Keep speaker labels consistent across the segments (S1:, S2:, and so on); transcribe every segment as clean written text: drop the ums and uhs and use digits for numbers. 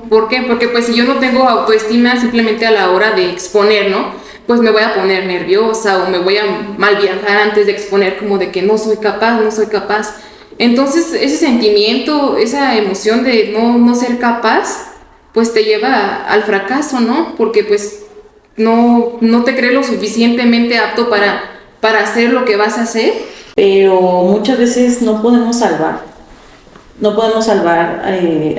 S1: ¿Por qué? Porque pues si yo no tengo autoestima simplemente a la hora de exponer, ¿no? Pues me voy a poner nerviosa o me voy a mal viajar antes de exponer, como de que no soy capaz, no soy capaz. Entonces ese sentimiento, esa emoción de no ser capaz, pues te lleva al fracaso, ¿no? Porque pues no te crees lo suficientemente apto para hacer lo que vas a hacer.
S2: Pero muchas veces no podemos salvar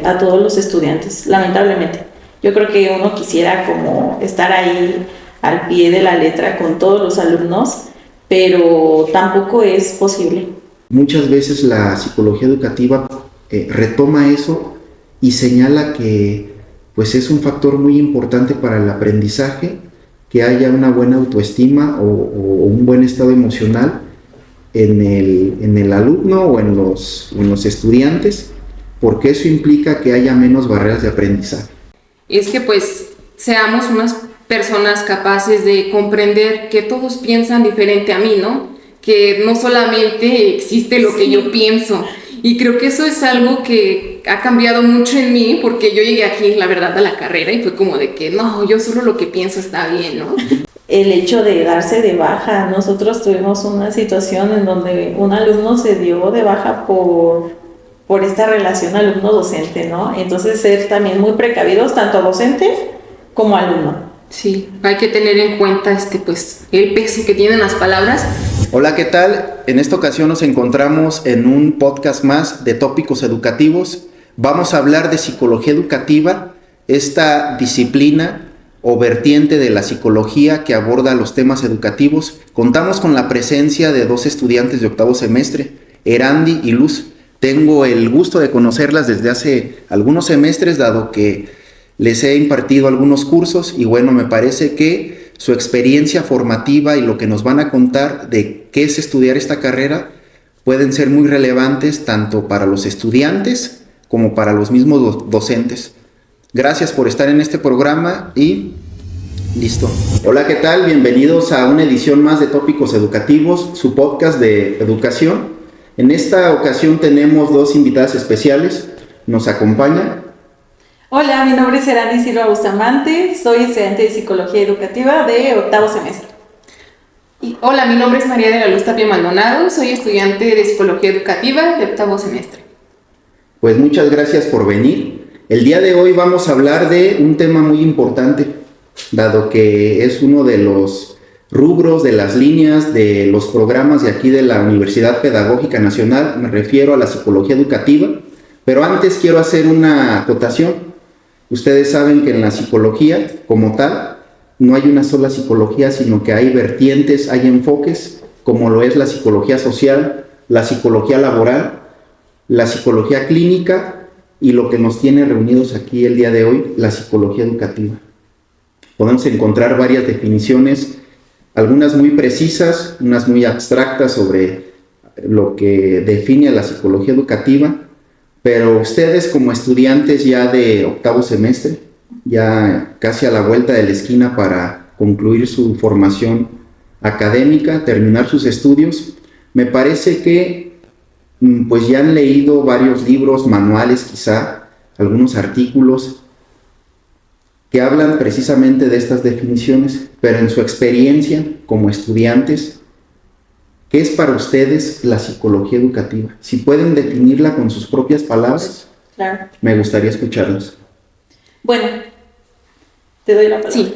S2: a todos los estudiantes, lamentablemente. Yo creo que uno quisiera como estar ahí al pie de la letra con todos los alumnos, pero tampoco es posible.
S3: Muchas veces la psicología educativa retoma eso y señala que pues es un factor muy importante para el aprendizaje, que haya una buena autoestima o un buen estado emocional en el alumno o en los estudiantes, porque eso implica que haya menos barreras de aprendizaje.
S1: Es que pues seamos unas personas capaces de comprender que todos piensan diferente a mí, ¿no? Que no solamente existe lo que yo pienso. Y creo que eso es algo que ha cambiado mucho en mí, porque yo llegué aquí, la verdad, a la carrera y fue como de que no, yo solo lo que pienso está bien, ¿no?
S2: El hecho de darse de baja, nosotros tuvimos una situación en donde un alumno se dio de baja por esta relación alumno-docente, ¿no? Entonces ser también muy precavidos, tanto docente como alumno.
S1: Sí, hay que tener en cuenta pues el peso que tienen las palabras.
S3: Hola, ¿qué tal? En esta ocasión nos encontramos en un podcast más de tópicos educativos. Vamos a hablar de psicología educativa, esta disciplina o vertiente de la psicología que aborda los temas educativos. Contamos con la presencia de 2 estudiantes de octavo semestre, Erandi y Luz. Tengo el gusto de conocerlas desde hace algunos semestres, dado que les he impartido algunos cursos y bueno, me parece que su experiencia formativa y lo que nos van a contar de qué es estudiar esta carrera pueden ser muy relevantes tanto para los estudiantes como para los mismos docentes. Gracias por estar en este programa y listo. Hola, ¿qué tal? Bienvenidos a una edición más de Tópicos Educativos, su podcast de educación. En esta ocasión tenemos 2 invitadas especiales. Nos acompaña.
S2: Hola, mi nombre es Erandi Silva Bustamante, soy estudiante de Psicología Educativa de octavo semestre.
S1: Y hola, mi nombre es María de la Luz Tapia Maldonado, soy estudiante de Psicología Educativa de octavo semestre.
S3: Pues muchas gracias por venir. El día de hoy vamos a hablar de un tema muy importante, dado que es uno de los rubros, de las líneas, de los programas de aquí de la Universidad Pedagógica Nacional. Me refiero a la psicología educativa, pero antes quiero hacer una acotación. Ustedes saben que en la psicología, como tal, no hay una sola psicología, sino que hay vertientes, hay enfoques, como lo es la psicología social, la psicología laboral, la psicología clínica y lo que nos tiene reunidos aquí el día de hoy, la psicología educativa. Podemos encontrar varias definiciones, algunas muy precisas, unas muy abstractas sobre lo que define a la psicología educativa, pero ustedes como estudiantes ya de octavo semestre, ya casi a la vuelta de la esquina para concluir su formación académica, terminar sus estudios, me parece que pues ya han leído varios libros, manuales quizá, algunos artículos que hablan precisamente de estas definiciones, pero en su experiencia como estudiantes, ¿qué es para ustedes la psicología educativa? Si pueden definirla con sus propias palabras,
S2: claro,
S3: me gustaría escucharlas.
S2: Bueno, te doy la palabra.
S1: Sí,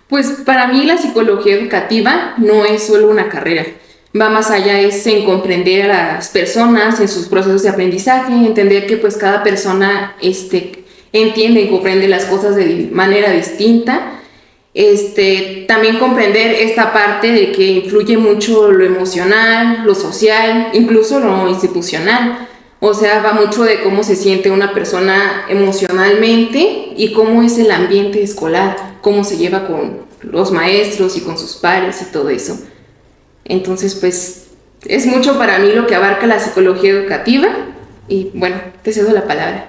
S1: pues para mí la psicología educativa no es solo una carrera, va más allá, es en comprender a las personas en sus procesos de aprendizaje, entender que pues cada persona entiende y comprende las cosas de manera distinta. También comprender esta parte de que influye mucho lo emocional, lo social, incluso lo institucional. O sea, va mucho de cómo se siente una persona emocionalmente y cómo es el ambiente escolar, cómo se lleva con los maestros y con sus pares y todo eso. Entonces, pues, es mucho para mí lo que abarca la psicología educativa y, bueno, te cedo la palabra.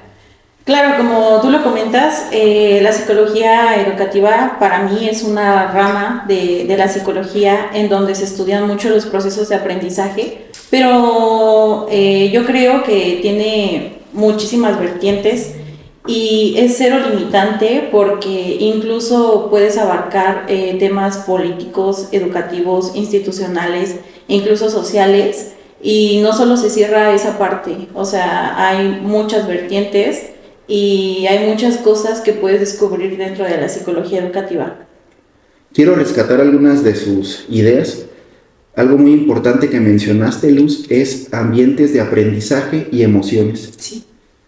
S2: Claro, como tú lo comentas, la psicología educativa para mí es una rama de la psicología en donde se estudian mucho los procesos de aprendizaje, pero yo creo que tiene muchísimas vertientes y es cero limitante porque incluso puedes abarcar temas políticos, educativos, institucionales, incluso sociales, y no solo se cierra esa parte, o sea, hay muchas vertientes y hay muchas cosas que puedes descubrir dentro de la psicología educativa.
S3: Quiero rescatar algunas de sus ideas. Algo muy importante que mencionaste, Luz, es ambientes de aprendizaje y emociones.
S1: Sí.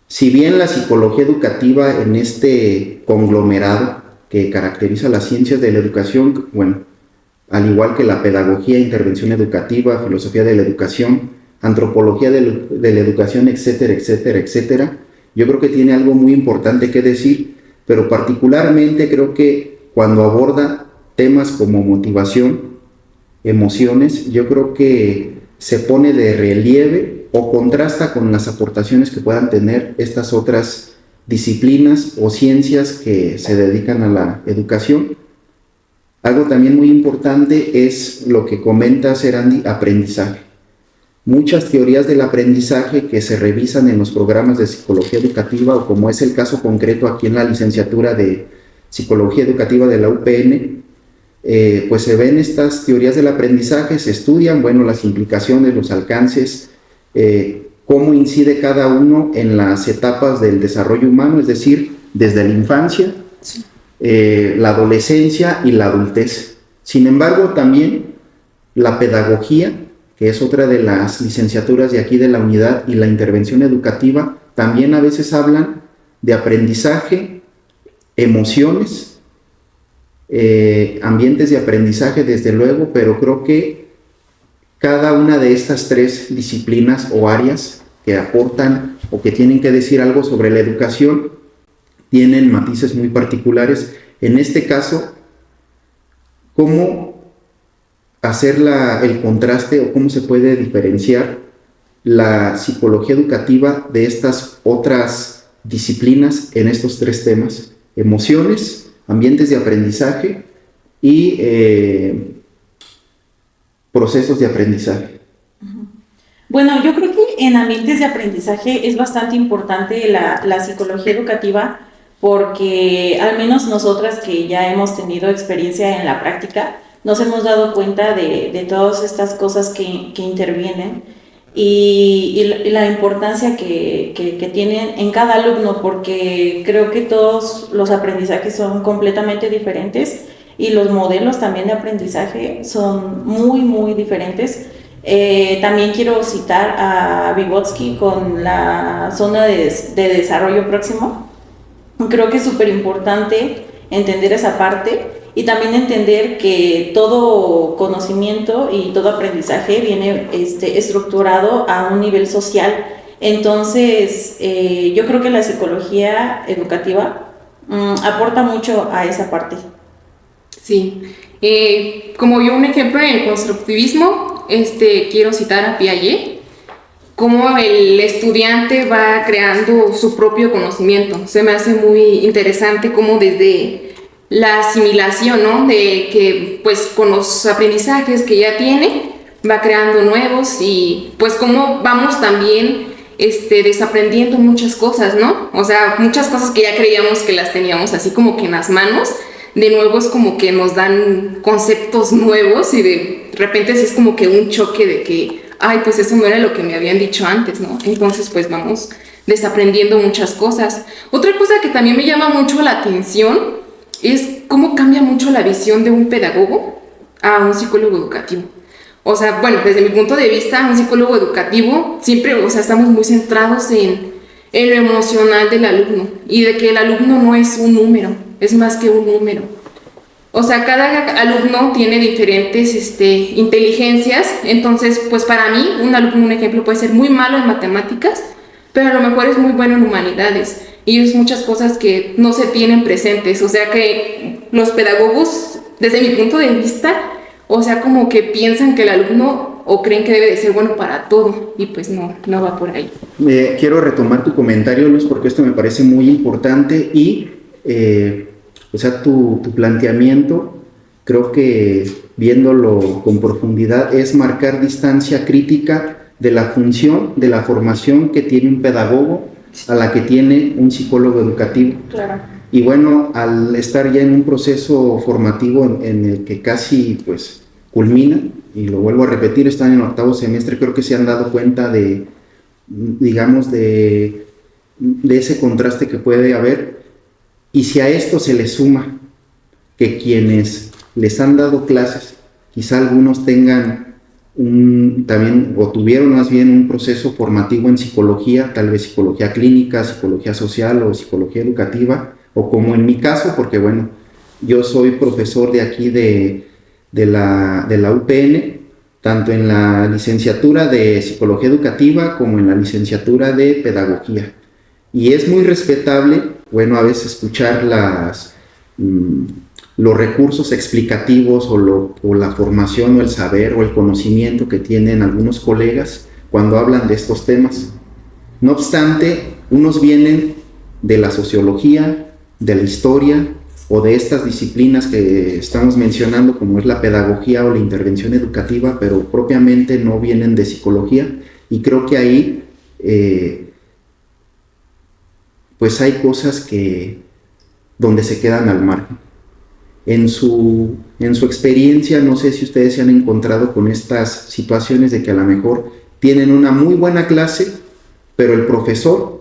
S3: Si bien la psicología educativa en este conglomerado que caracteriza las ciencias de la educación, bueno, al igual que la pedagogía, intervención educativa, filosofía de la educación, antropología de la educación, etcétera, etcétera, etcétera, yo creo que tiene algo muy importante que decir, pero particularmente creo que cuando aborda temas como motivación, emociones, yo creo que se pone de relieve o contrasta con las aportaciones que puedan tener estas otras disciplinas o ciencias que se dedican a la educación. Algo también muy importante es lo que comenta Serandi, aprendizaje. Muchas teorías del aprendizaje que se revisan en los programas de psicología educativa, o como es el caso concreto aquí en la licenciatura de psicología educativa de la UPN, pues se ven estas teorías del aprendizaje, se estudian, bueno, las implicaciones, los alcances, cómo incide cada uno en las etapas del desarrollo humano, es decir, desde la infancia, la adolescencia y la adultez. Sin embargo, también la pedagogía, que es otra de las licenciaturas de aquí de la unidad, y la intervención educativa, también a veces hablan de aprendizaje, emociones, ambientes de aprendizaje, desde luego, pero creo que cada una de estas tres disciplinas o áreas que aportan o que tienen que decir algo sobre la educación tienen matices muy particulares. En este caso, ¿cómo hacer el contraste o cómo se puede diferenciar la psicología educativa de estas otras disciplinas en estos tres temas? Emociones, ambientes de aprendizaje y procesos de aprendizaje.
S2: Bueno, yo creo que en ambientes de aprendizaje es bastante importante la psicología educativa, porque al menos nosotras que ya hemos tenido experiencia en la práctica, nos hemos dado cuenta de todas estas cosas que intervienen y la importancia que tienen en cada alumno, porque creo que todos los aprendizajes son completamente diferentes y los modelos también de aprendizaje son muy, muy diferentes. También quiero citar a Vygotsky con la zona de desarrollo próximo. Creo que es súper importante entender esa parte y también entender que todo conocimiento y todo aprendizaje viene estructurado a un nivel social. Entonces, yo creo que la psicología educativa aporta mucho a esa parte.
S1: Sí. Como yo un ejemplo en el constructivismo, quiero citar a Piaget, cómo el estudiante va creando su propio conocimiento. Se me hace muy interesante cómo desde la asimilación, ¿no? De que pues con los aprendizajes que ya tiene, va creando nuevos y pues cómo vamos también desaprendiendo muchas cosas, ¿no? O sea, muchas cosas que ya creíamos que las teníamos así como que en las manos, de nuevo es como que nos dan conceptos nuevos y de repente es como que un choque de que, ay, pues eso no era lo que me habían dicho antes, ¿no? Entonces pues vamos desaprendiendo muchas cosas. Otra cosa que también me llama mucho la atención es cómo cambia mucho la visión de un pedagogo a un psicólogo educativo. O sea, bueno, desde mi punto de vista, un psicólogo educativo siempre, o sea, estamos muy centrados en lo emocional del alumno y de que el alumno no es un número, es más que un número. O sea, cada alumno tiene diferentes inteligencias, entonces, pues para mí, un alumno, un ejemplo, puede ser muy malo en matemáticas, pero a lo mejor es muy bueno en humanidades. Y es muchas cosas que no se tienen presentes, o sea que los pedagogos, desde mi punto de vista, o sea como que piensan que el alumno o creen que debe de ser bueno para todo y pues no va por ahí.
S3: Quiero retomar tu comentario, Luz, porque esto me parece muy importante y o sea, tu planteamiento, creo que viéndolo con profundidad, es marcar distancia crítica de la función, de la formación que tiene un pedagogo a la que tiene un psicólogo educativo.
S2: Claro.
S3: Y bueno, al estar ya en un proceso formativo en el que casi pues culmina, y lo vuelvo a repetir, están en 8º semestre, creo que se han dado cuenta de, digamos, de ese contraste que puede haber. Y si a esto se le suma que quienes les han dado clases, quizá algunos tengan también, o tuvieron más bien un proceso formativo en psicología, tal vez psicología clínica, psicología social o psicología educativa, o como en mi caso, porque bueno, yo soy profesor de aquí de la UPN, tanto en la licenciatura de psicología educativa como en la licenciatura de pedagogía. Y es muy respetable, bueno, a veces escuchar los recursos explicativos o la formación o el saber o el conocimiento que tienen algunos colegas cuando hablan de estos temas. No obstante, unos vienen de la sociología, de la historia o de estas disciplinas que estamos mencionando, como es la pedagogía o la intervención educativa, pero propiamente no vienen de psicología, y creo que ahí pues hay cosas donde se quedan al margen. En su experiencia, no sé si ustedes se han encontrado con estas situaciones de que a lo mejor tienen una muy buena clase, pero el profesor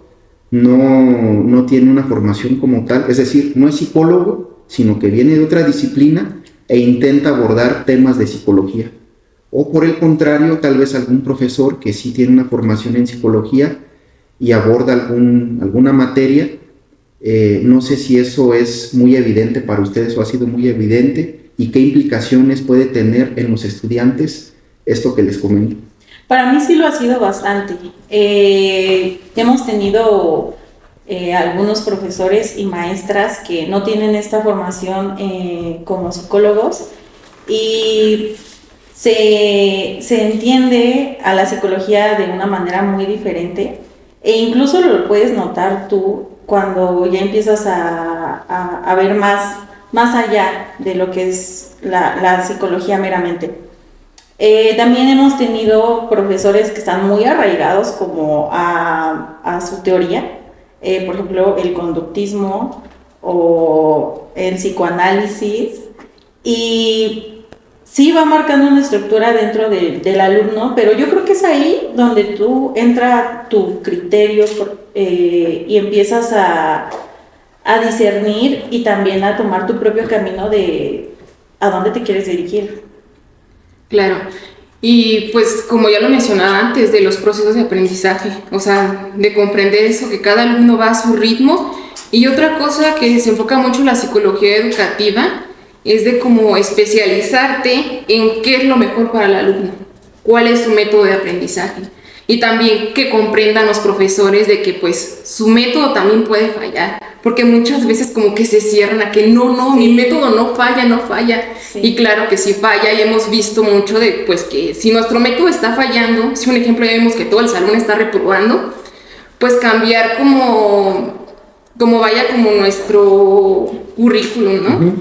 S3: no tiene una formación como tal, es decir, no es psicólogo, sino que viene de otra disciplina e intenta abordar temas de psicología. O por el contrario, tal vez algún profesor que sí tiene una formación en psicología y aborda alguna materia. No sé si eso es muy evidente para ustedes o ha sido muy evidente, y qué implicaciones puede tener en los estudiantes esto que les comento.
S2: Para mí sí lo ha sido bastante. Hemos tenido algunos profesores y maestras que no tienen esta formación como psicólogos, y se entiende a la psicología de una manera muy diferente, e incluso lo puedes notar tú cuando ya empiezas a ver más allá de lo que es la psicología meramente. También hemos tenido profesores que están muy arraigados como a su teoría, por ejemplo, el conductismo o el psicoanálisis, y sí va marcando una estructura dentro del alumno, pero yo creo que es ahí donde entra tu criterio y empiezas a discernir y también a tomar tu propio camino de a dónde te quieres dirigir.
S1: Claro, y pues como ya lo mencionaba antes, de los procesos de aprendizaje, o sea, de comprender eso, que cada alumno va a su ritmo. Y otra cosa que se enfoca mucho en la psicología educativa es de cómo especializarte en qué es lo mejor para el alumno, cuál es su método de aprendizaje. Y también que comprendan los profesores de que pues su método también puede fallar, porque muchas veces como que se cierran a que no, mi método no falla. Sí. Y claro que sí falla, y hemos visto mucho de pues que si nuestro método está fallando, si un ejemplo ya vemos que todo el salón está reprobando, pues cambiar como vaya como nuestro currículum, ¿no? Uh-huh.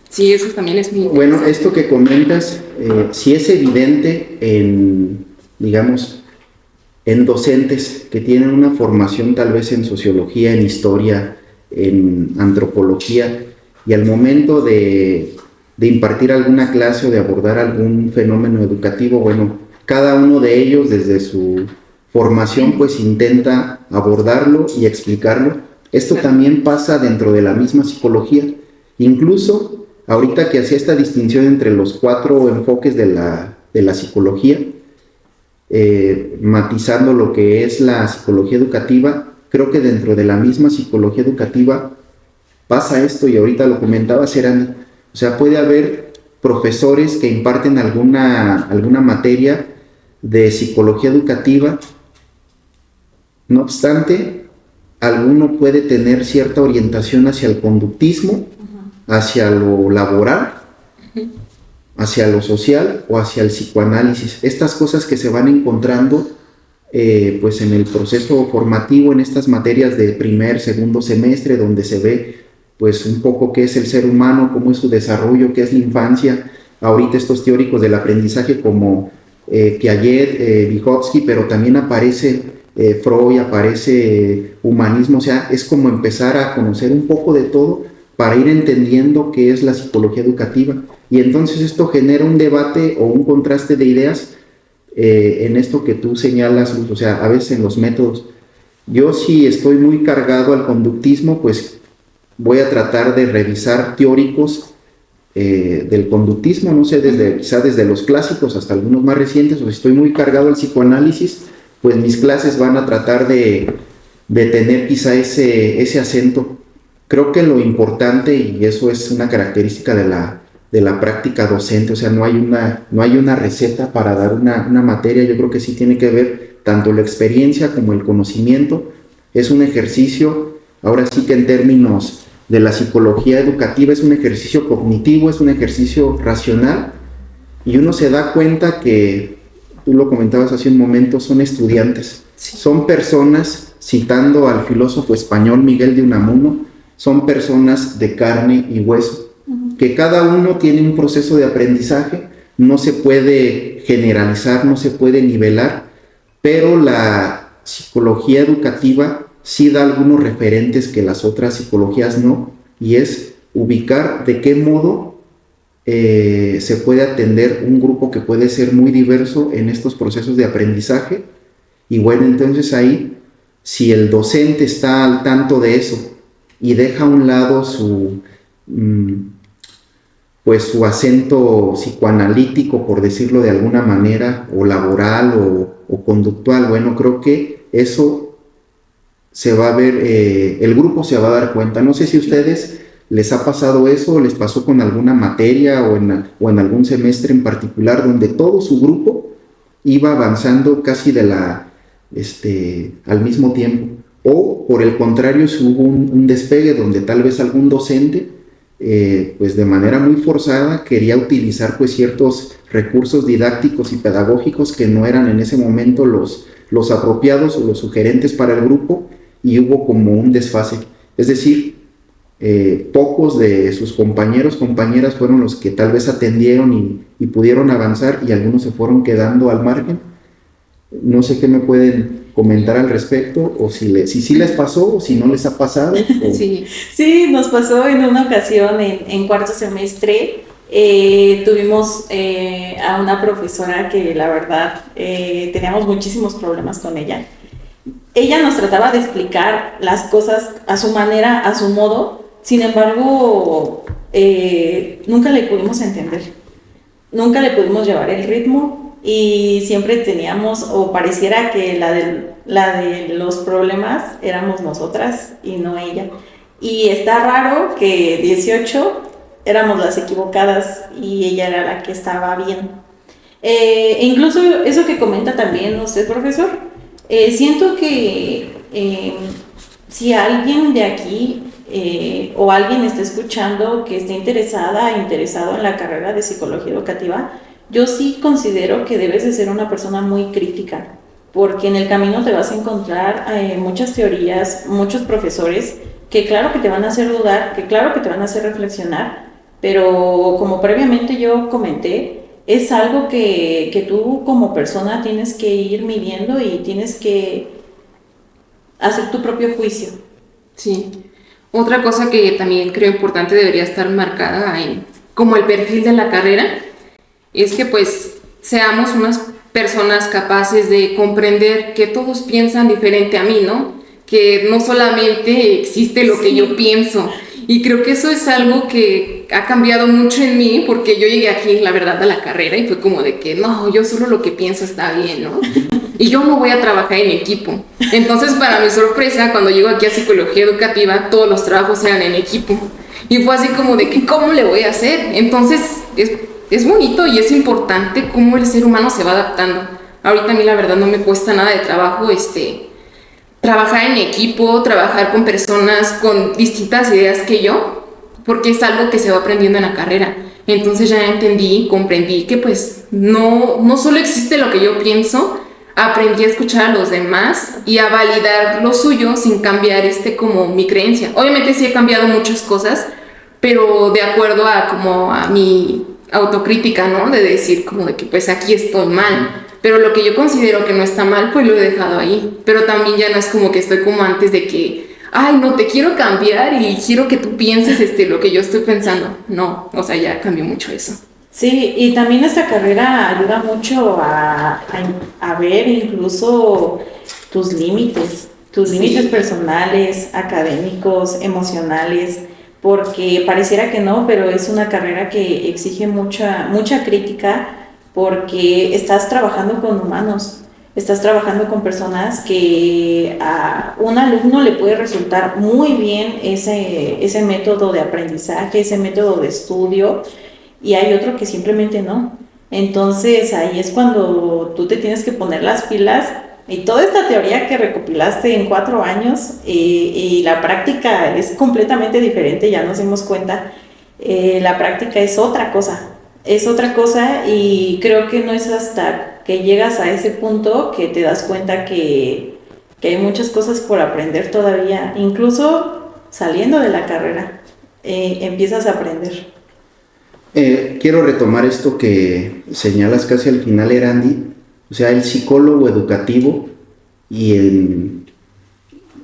S1: Sí, eso también es muy interesante.
S3: Bueno, esto que comentas, sí es evidente en docentes que tienen una formación tal vez en sociología, en historia, en antropología, y al momento de impartir alguna clase o de abordar algún fenómeno educativo, bueno, cada uno de ellos desde su formación pues intenta abordarlo y explicarlo. Esto también pasa dentro de la misma psicología. Incluso ahorita que hacía esta distinción entre los 4 enfoques de la psicología, matizando lo que es la psicología educativa, creo que dentro de la misma psicología educativa pasa esto, y ahorita lo comentaba Serani. O sea, puede haber profesores que imparten alguna materia de psicología educativa, no obstante, alguno puede tener cierta orientación hacia el conductismo, hacia lo laboral, hacia lo social o hacia el psicoanálisis. Estas cosas que se van encontrando pues en el proceso formativo, en estas materias de primer, segundo semestre, donde se ve pues un poco qué es el ser humano, cómo es su desarrollo, qué es la infancia. Ahorita estos teóricos del aprendizaje como Piaget, Vygotsky, pero también aparece Freud, aparece humanismo, o sea, es como empezar a conocer un poco de todo para ir entendiendo qué es la psicología educativa. Y entonces esto genera un debate o un contraste de ideas en esto que tú señalas, o sea, a veces en los métodos. Yo si estoy muy cargado al conductismo, pues voy a tratar de revisar teóricos del conductismo, no sé, quizá desde los clásicos hasta algunos más recientes, o si estoy muy cargado al psicoanálisis, pues mis clases van a tratar de tener quizá ese acento. Creo que lo importante, y eso es una característica de la práctica docente, o sea, no hay una receta para dar una materia. Yo creo que sí tiene que ver tanto la experiencia como el conocimiento. Es un ejercicio, ahora sí que en términos de la psicología educativa, es un ejercicio cognitivo, es un ejercicio racional, y uno se da cuenta que, tú lo comentabas hace un momento, son estudiantes, son personas, citando al filósofo español Miguel de Unamuno, son personas de carne y hueso, que cada uno tiene un proceso de aprendizaje, no se puede generalizar, no se puede nivelar, pero la psicología educativa sí da algunos referentes que las otras psicologías no, y es ubicar de qué modo se puede atender un grupo que puede ser muy diverso en estos procesos de aprendizaje. Y bueno, entonces ahí, si el docente está al tanto de eso y deja a un lado pues su acento psicoanalítico, por decirlo de alguna manera, o laboral o conductual, bueno, creo que eso se va a ver, el grupo se va a dar cuenta. No sé si a ustedes les ha pasado eso, o les pasó con alguna materia o en algún semestre en particular, donde todo su grupo iba avanzando casi al mismo tiempo, o por el contrario, si hubo un despegue donde tal vez algún docente pues de manera muy forzada quería utilizar pues ciertos recursos didácticos y pedagógicos que no eran en ese momento los apropiados o los sugerentes para el grupo, y hubo como un desfase. Es decir, pocos de sus compañeras fueron los que tal vez atendieron y pudieron avanzar, y algunos se fueron quedando al margen. No sé qué me pueden comentar al respecto, o si les pasó o si no les ha pasado.
S2: Sí, nos pasó en una ocasión en cuarto semestre. Tuvimos a una profesora que la verdad teníamos muchísimos problemas con ella. Ella nos trataba de explicar las cosas a su manera, a su modo. Sin embargo, nunca le pudimos entender, nunca le pudimos llevar el ritmo, y siempre teníamos, o pareciera que la de los problemas éramos nosotras y no ella. Y está raro que 18 éramos las equivocadas y ella era la que estaba bien. Incluso eso que comenta también usted, profesor, siento que si alguien de aquí o alguien está escuchando que esté interesado en la carrera de psicología educativa, yo sí considero que debes de ser una persona muy crítica, porque en el camino te vas a encontrar muchas teorías, muchos profesores que claro que te van a hacer dudar, que claro que te van a hacer reflexionar, pero como previamente yo comenté, es algo que tú como persona tienes que ir midiendo y tienes que hacer tu propio juicio.
S1: Sí. Otra cosa que también creo importante debería estar marcada como el perfil de la carrera es que pues seamos unas personas capaces de comprender que todos piensan diferente a mí, ¿no? Que no solamente existe lo que yo pienso. Y creo que eso es algo que ha cambiado mucho en mí, porque yo llegué aquí, la verdad, a la carrera y fue como de que no, yo solo lo que pienso está bien, ¿no? Y yo no voy a trabajar en equipo. Entonces, para mi sorpresa, cuando llego aquí a psicología educativa, todos los trabajos eran en equipo. Y fue así como de que, ¿cómo le voy a hacer? Entonces, es bonito y es importante cómo el ser humano se va adaptando. Ahorita a mí la verdad no me cuesta nada de trabajo trabajar en equipo, trabajar con personas con distintas ideas que yo, porque es algo que se va aprendiendo en la carrera. Entonces ya comprendí que pues no solo existe lo que yo pienso, aprendí a escuchar a los demás y a validar lo suyo sin cambiar como mi creencia. Obviamente sí he cambiado muchas cosas, pero de acuerdo a mi autocrítica, ¿no? De decir como de que pues aquí estoy mal. pero lo que yo considero que no está mal, pues lo he dejado ahí. Pero también ya no es como que estoy como antes de que, ay, no, te quiero cambiar y quiero que tú pienses lo que yo estoy pensando. No, o sea, ya cambió mucho eso.
S2: Sí, y también esta carrera ayuda mucho a ver incluso tus límites personales, académicos, emocionales, porque pareciera que no, pero es una carrera que exige mucha crítica porque estás trabajando con humanos, estás trabajando con personas que a un alumno le puede resultar muy bien ese método de aprendizaje, ese método de estudio, y hay otro que simplemente no. Entonces ahí es cuando tú te tienes que poner las pilas y toda esta teoría que recopilaste en 4 años y la práctica es completamente diferente, ya nos dimos cuenta. La práctica es otra cosa y creo que no es hasta que llegas a ese punto que te das cuenta que hay muchas cosas por aprender todavía, incluso saliendo de la carrera, empiezas a aprender.
S3: Quiero retomar esto que señalas casi al final, Erandi. O sea, el psicólogo educativo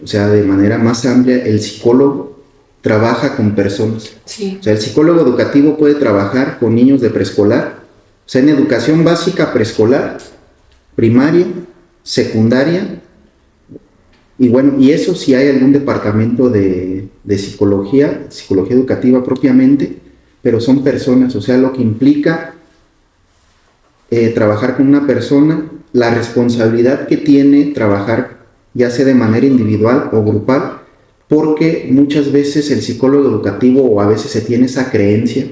S3: o sea, de manera más amplia, el psicólogo trabaja con personas.
S1: Sí.
S3: O sea, el psicólogo educativo puede trabajar con niños de preescolar, o sea, en educación básica preescolar, primaria, secundaria, y bueno, y eso si hay algún departamento de psicología educativa propiamente, pero son personas, o sea, lo que implica trabajar con una persona, la responsabilidad que tiene trabajar ya sea de manera individual o grupal, porque muchas veces el psicólogo educativo, o a veces se tiene esa creencia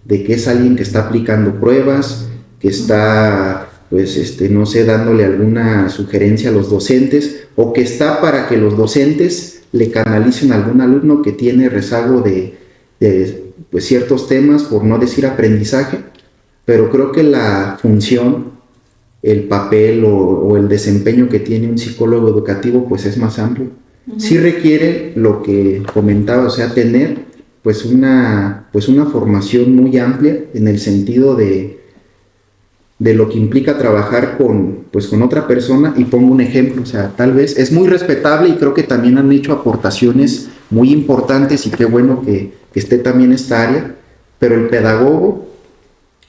S3: de que es alguien que está aplicando pruebas, que está, pues, no sé, dándole alguna sugerencia a los docentes, o que está para que los docentes le canalicen a algún alumno que tiene rezago de pues, ciertos temas, por no decir aprendizaje. Pero creo que la función, el papel o el desempeño que tiene un psicólogo educativo pues es más amplio. Uh-huh. Sí requiere lo que comentaba, o sea, tener pues una formación muy amplia en el sentido de lo que implica trabajar con otra persona. Y pongo un ejemplo, o sea, tal vez es muy respetable y creo que también han hecho aportaciones muy importantes y qué bueno que esté también esta área, pero el pedagogo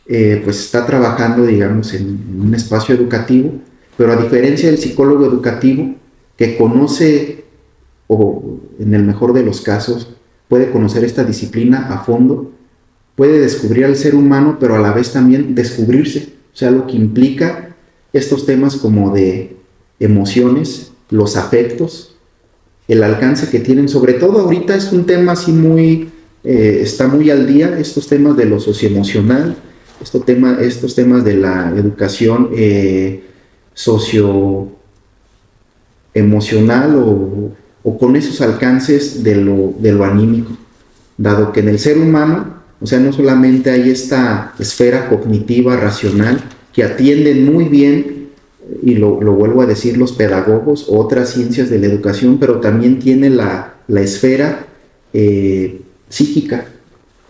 S3: pues está trabajando, digamos, en un espacio educativo, pero a diferencia del psicólogo educativo, que conoce, o en el mejor de los casos, puede conocer esta disciplina a fondo, puede descubrir al ser humano, pero a la vez también descubrirse, o sea, lo que implica estos temas como de emociones, los afectos, el alcance que tienen, sobre todo ahorita es un tema así muy, está muy al día, estos temas de lo socioemocional, estos temas de la educación socioemocional o con esos alcances de lo anímico, dado que en el ser humano, o sea, no solamente hay esta esfera cognitiva, racional, que atienden muy bien, y lo vuelvo a decir, los pedagogos o otras ciencias de la educación, pero también tiene la esfera psíquica,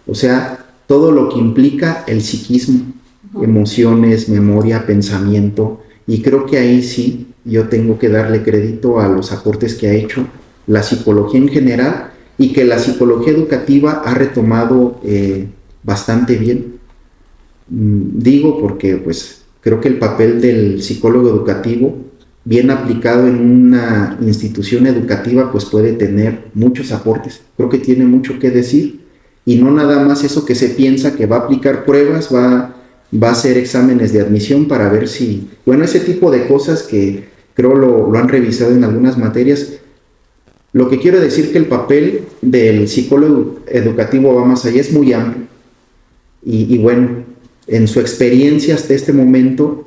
S3: o sea, todo lo que implica el psiquismo, emociones, memoria, pensamiento, y creo que ahí sí yo tengo que darle crédito a los aportes que ha hecho la psicología en general y que la psicología educativa ha retomado bastante bien. Digo porque pues creo que el papel del psicólogo educativo, bien aplicado en una institución educativa, pues puede tener muchos aportes. Creo que tiene mucho que decir. Y no nada más eso que se piensa que va a aplicar pruebas, va a hacer exámenes de admisión para ver si... Bueno, ese tipo de cosas que creo lo han revisado en algunas materias. Lo que quiero decir que el papel del psicólogo educativo va más allá, es muy amplio. Y bueno, en su experiencia hasta este momento,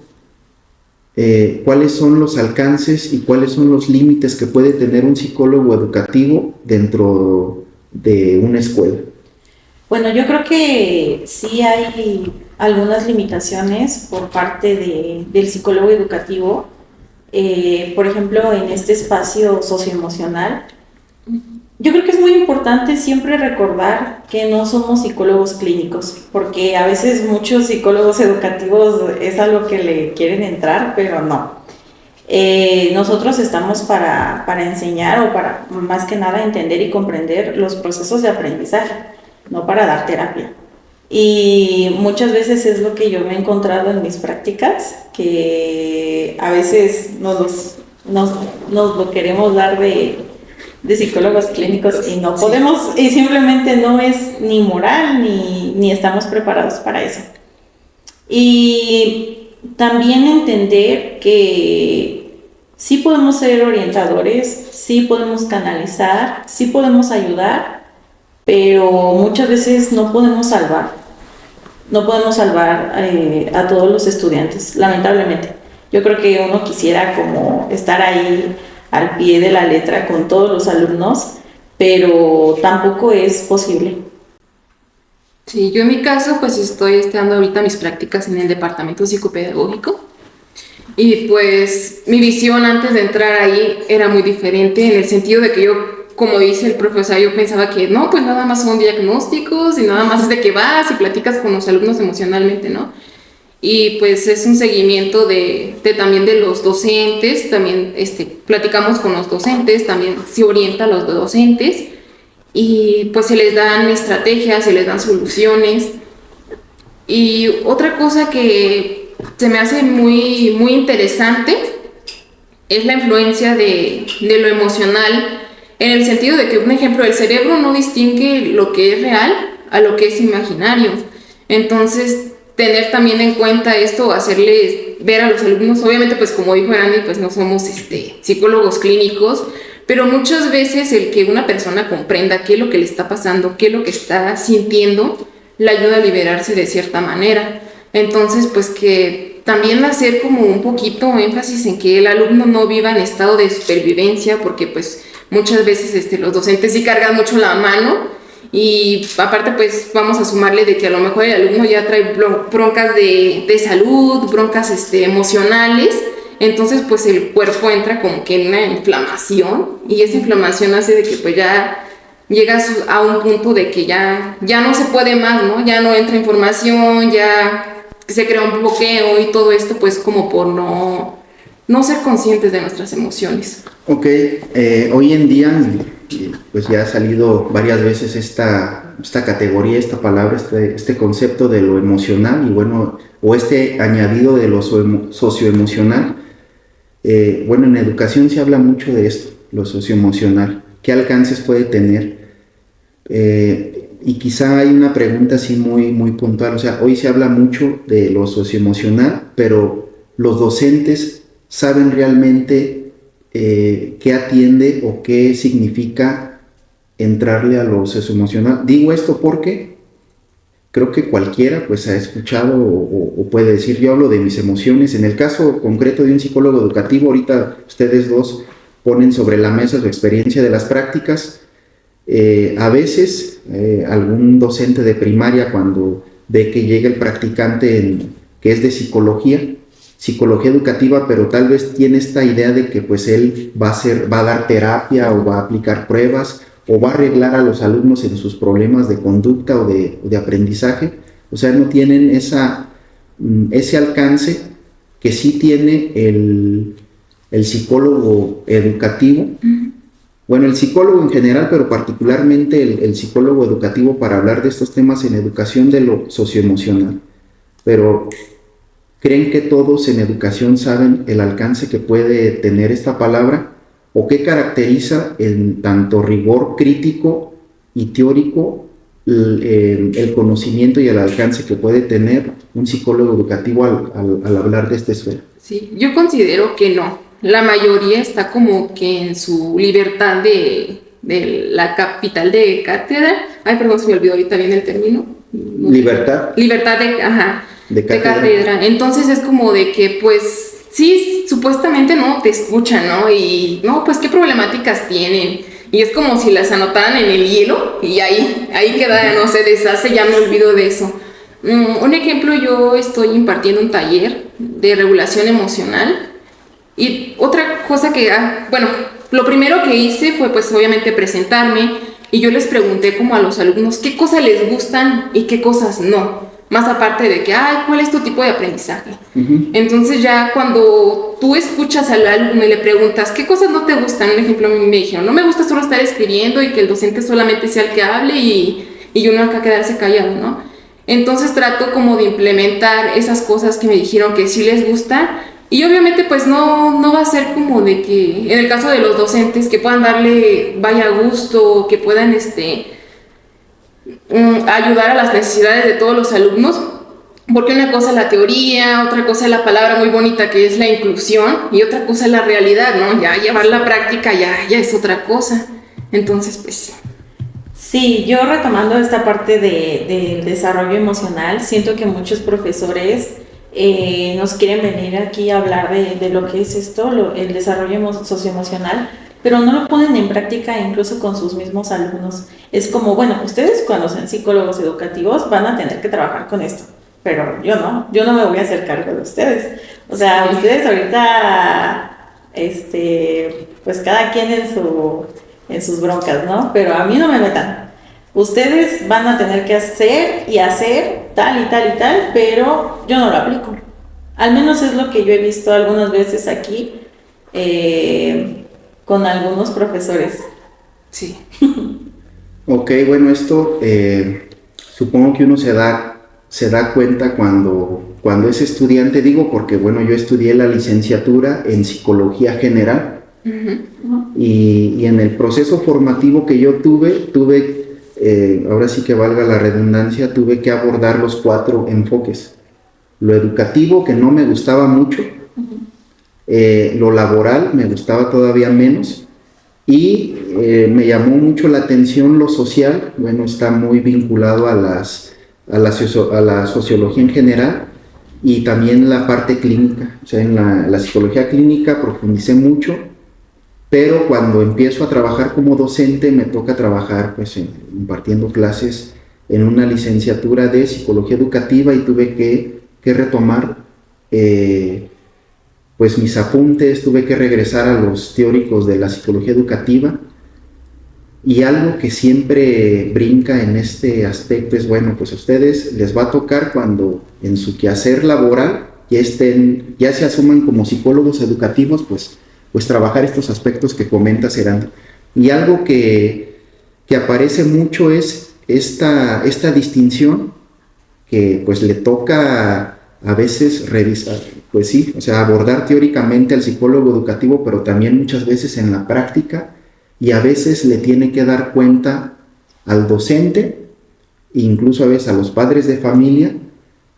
S3: ¿cuáles son los alcances y cuáles son los límites que puede tener un psicólogo educativo dentro de una escuela?
S2: Bueno, yo creo que sí hay algunas limitaciones por parte del psicólogo educativo. Por ejemplo, en este espacio socioemocional, Yo creo que es muy importante siempre recordar que no somos psicólogos clínicos, porque a veces muchos psicólogos educativos es a lo que le quieren entrar, pero no. Nosotros estamos para enseñar o para más que nada entender y comprender los procesos de aprendizaje, no para dar terapia. Y muchas veces es lo que yo me he encontrado en mis prácticas, que a veces nos lo queremos dar de psicólogos clínicos y no podemos, y simplemente no es ni moral ni estamos preparados para eso. Y también entender que sí podemos ser orientadores, sí podemos canalizar, sí podemos ayudar, pero muchas veces no podemos salvar. No podemos salvar a todos los estudiantes, lamentablemente. Yo creo que uno quisiera como estar ahí al pie de la letra con todos los alumnos, pero tampoco es posible.
S1: Sí, yo en mi caso pues estoy dando ahorita mis prácticas en el departamento psicopedagógico y pues mi visión antes de entrar ahí era muy diferente en el sentido de que yo, como dice el profesor, yo pensaba que no, pues nada más son diagnósticos y nada más es de que vas y platicas con los alumnos emocionalmente, ¿no? Y pues es un seguimiento también de los docentes, también platicamos con los docentes, también se orienta a los docentes y pues se les dan estrategias, se les dan soluciones. Y otra cosa que se me hace muy, muy interesante es la influencia de lo emocional, en el sentido de que, un ejemplo, el cerebro no distingue lo que es real a lo que es imaginario. Entonces, tener también en cuenta esto, hacerles ver a los alumnos, obviamente pues como dijo Andy, pues no somos psicólogos clínicos, pero muchas veces el que una persona comprenda qué es lo que le está pasando, qué es lo que está sintiendo, le ayuda a liberarse de cierta manera. Entonces pues que también hacer como un poquito énfasis en que el alumno no viva en estado de supervivencia, porque pues muchas veces los docentes sí cargan mucho la mano. Y aparte pues vamos a sumarle de que a lo mejor el alumno ya trae broncas de salud, broncas emocionales, entonces pues el cuerpo entra como que en una inflamación y esa inflamación hace de que pues ya llegas a un punto de que ya no se puede más, ¿no? Ya no entra información, ya se crea un bloqueo y todo esto pues como por no ser conscientes de nuestras emociones.
S3: Ok, hoy en día pues ya ha salido varias veces esta categoría, esta palabra, este concepto de lo emocional y bueno, o añadido de lo socioemocional. Bueno, en educación se habla mucho de esto, lo socioemocional, qué alcances puede tener. Y quizá hay una pregunta así muy, muy puntual, o sea, hoy se habla mucho de lo socioemocional, pero los docentes saben realmente qué atiende o qué significa entrarle a lo socioemocional. Digo esto porque creo que cualquiera pues ha escuchado o puede decir, yo hablo de mis emociones. En el caso concreto de un psicólogo educativo, ahorita ustedes dos ponen sobre la mesa su experiencia de las prácticas. A veces algún docente de primaria, cuando ve que llega el practicante que es de psicología educativa, pero tal vez tiene esta idea de que pues él va a dar terapia o va a aplicar pruebas o va a arreglar a los alumnos en sus problemas de conducta o de aprendizaje. O sea, no tienen ese alcance que sí tiene el psicólogo educativo. Bueno, el psicólogo en general, pero particularmente el psicólogo educativo para hablar de estos temas en educación de lo socioemocional. Pero ¿creen que todos en educación saben el alcance que puede tener esta palabra? ¿O qué caracteriza en tanto rigor crítico y teórico el conocimiento y el alcance que puede tener un psicólogo educativo al hablar de esta esfera?
S1: Sí, yo considero que no. La mayoría está como que en su libertad de la capital de cátedra. Ay, perdón, se me olvidó ahorita bien el término.
S3: Libertad.
S1: Libertad de cátedra. Entonces es como de que, pues, sí, supuestamente no te escuchan, ¿no? Y no, pues, ¿qué problemáticas tienen? Y es como si las anotaran en el hielo y ahí queda, no se deshace, ya me olvido de eso. Un ejemplo, yo estoy impartiendo un taller de regulación emocional. Y otra cosa que, bueno, lo primero que hice fue pues obviamente presentarme y yo les pregunté como a los alumnos qué cosas les gustan y qué cosas no. Más aparte de que, ¿cuál es tu tipo de aprendizaje? Entonces ya cuando tú escuchas al alumno y le preguntas, ¿qué cosas no te gustan? Un ejemplo, a mí me dijeron, no me gusta solo estar escribiendo y que el docente solamente sea el que hable y uno acá quedarse callado, ¿no? Entonces trato como de implementar esas cosas que me dijeron que sí les gustan y obviamente pues no va a ser como de que, en el caso de los docentes, que puedan darle vaya gusto, que puedan ayudar a las necesidades de todos los alumnos, porque una cosa es la teoría, otra cosa es la palabra muy bonita que es la inclusión y otra cosa es la realidad, ¿no? Ya llevar la práctica ya es otra cosa. Entonces, pues...
S2: Sí, yo retomando esta parte del desarrollo emocional, siento que muchos profesores nos quieren venir aquí a hablar de lo que es esto, el desarrollo socioemocional, pero no lo ponen en práctica incluso con sus mismos alumnos. Es como, bueno, ustedes cuando sean psicólogos educativos van a tener que trabajar con esto, pero yo no me voy a hacer cargo de ustedes. O sea, ustedes ahorita, pues cada quien en sus broncas, ¿no? Pero a mí no me metan. Ustedes van a tener que hacer tal y tal y tal, pero yo no lo aplico. Al menos es lo que yo he visto algunas veces aquí con algunos profesores.
S1: Sí.
S3: Ok, bueno, esto supongo que uno se da cuenta cuando es estudiante, digo, porque bueno, yo estudié la licenciatura en Psicología General. Y en el proceso formativo que yo tuve, ahora sí que valga la redundancia, tuve que abordar los 4 enfoques. Lo educativo, que no me gustaba mucho, lo laboral me gustaba todavía menos, y me llamó mucho la atención lo social. Bueno, está muy vinculado a la sociología en general, y también la parte clínica. O sea, en la psicología clínica profundicé mucho, pero cuando empiezo a trabajar como docente me toca trabajar pues impartiendo clases en una licenciatura de psicología educativa, y tuve que retomar pues mis apuntes, tuve que regresar a los teóricos de la psicología educativa. Y algo que siempre brinca en este aspecto es, bueno, pues a ustedes les va a tocar cuando en su quehacer laboral ya se asuman como psicólogos educativos, pues trabajar estos aspectos que comenta Serando. Y algo que aparece mucho es esta distinción que pues le toca a veces revisar, pues sí, o sea, abordar teóricamente al psicólogo educativo, pero también muchas veces en la práctica, y a veces le tiene que dar cuenta al docente, e incluso a veces a los padres de familia,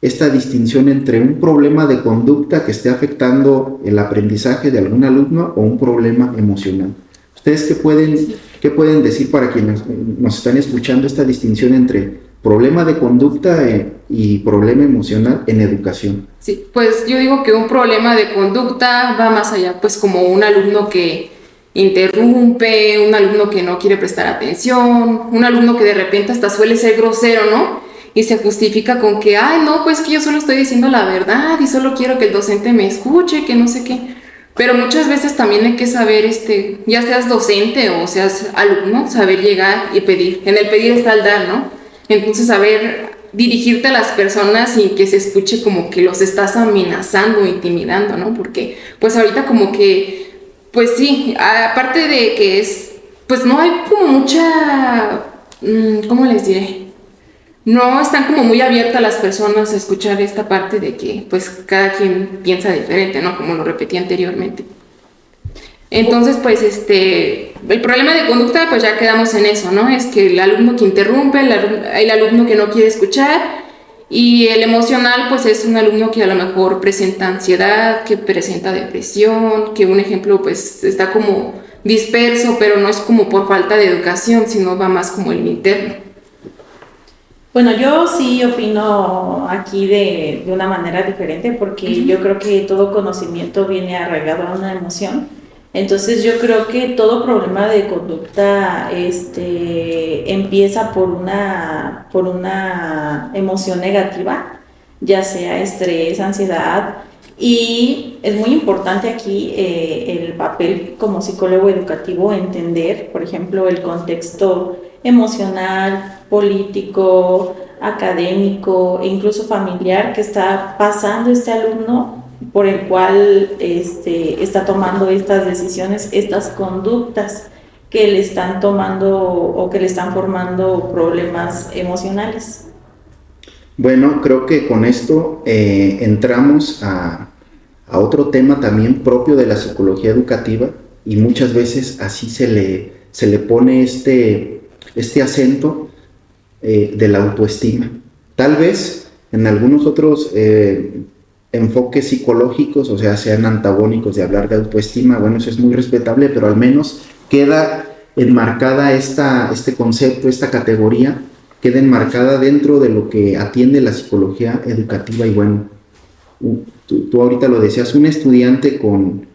S3: esta distinción entre un problema de conducta que esté afectando el aprendizaje de algún alumno o un problema emocional. ¿Ustedes qué pueden decir para quienes nos están escuchando, esta distinción entre problema de conducta y problema emocional en educación?
S1: Sí, pues yo digo que un problema de conducta va más allá, pues como un alumno que interrumpe, un alumno que no quiere prestar atención, un alumno que de repente hasta suele ser grosero, ¿no? Y se justifica con que, no, pues que yo solo estoy diciendo la verdad y solo quiero que el docente me escuche, que no sé qué. Pero muchas veces también hay que saber, ya seas docente o seas alumno, saber llegar y pedir. En el pedir está el dar, ¿no? Entonces saber dirigirte a las personas sin que se escuche como que los estás amenazando o intimidando, ¿no? Porque pues ahorita como que, pues sí, aparte de que pues no hay como mucha, ¿cómo les diré? No están como muy abiertas las personas a escuchar esta parte de que pues cada quien piensa diferente, ¿no? Como lo repetí anteriormente. Entonces, pues el problema de conducta, pues ya quedamos en eso, ¿no? Es que el alumno que interrumpe, el alumno que no quiere escuchar, y el emocional, pues es un alumno que a lo mejor presenta ansiedad, que presenta depresión, que un ejemplo, pues está como disperso, pero no es como por falta de educación, sino va más como el interno.
S2: Bueno, yo sí opino aquí de una manera diferente, porque yo creo que todo conocimiento viene arraigado a una emoción. Entonces yo creo que todo problema de conducta empieza por una emoción negativa, ya sea estrés, ansiedad, Y es muy importante aquí el papel como psicólogo educativo, entender, por ejemplo, el contexto emocional, político, académico e incluso familiar que está pasando este alumno, por el cual está tomando estas decisiones, estas conductas que le están tomando o que le están formando problemas emocionales.
S3: Bueno, creo que con esto entramos a otro tema también propio de la psicología educativa, y muchas veces así se le pone este acento de la autoestima. Tal vez en algunos otros enfoques psicológicos, o sea, sean antagónicos de hablar de autoestima, bueno, eso es muy respetable, pero al menos queda enmarcada este concepto, esta categoría, queda enmarcada dentro de lo que atiende la psicología educativa. Y bueno, tú ahorita lo decías, un estudiante con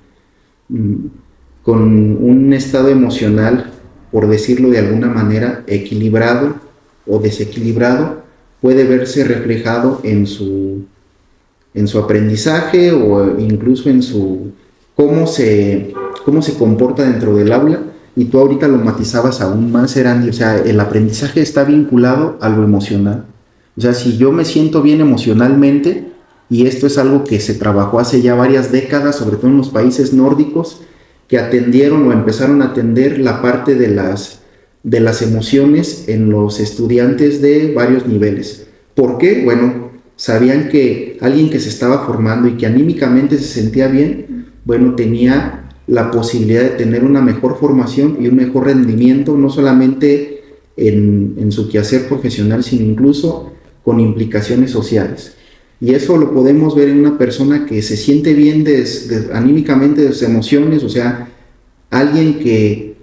S3: un estado emocional, por decirlo de alguna manera, equilibrado o desequilibrado, puede verse reflejado en su aprendizaje o incluso en cómo se comporta dentro del aula. Y tú ahorita lo matizabas aún más, Erandi, o sea, el aprendizaje está vinculado a lo emocional. O sea, si yo me siento bien emocionalmente, y esto es algo que se trabajó hace ya varias décadas, sobre todo en los países nórdicos, que atendieron o empezaron a atender la parte de las emociones en los estudiantes de varios niveles. ¿Por qué? Bueno, sabían que alguien que se estaba formando y que anímicamente se sentía bien, bueno, tenía la posibilidad de tener una mejor formación y un mejor rendimiento, no solamente en su quehacer profesional, sino incluso con implicaciones sociales. Y eso lo podemos ver en una persona que se siente bien anímicamente de sus emociones, o sea, alguien que,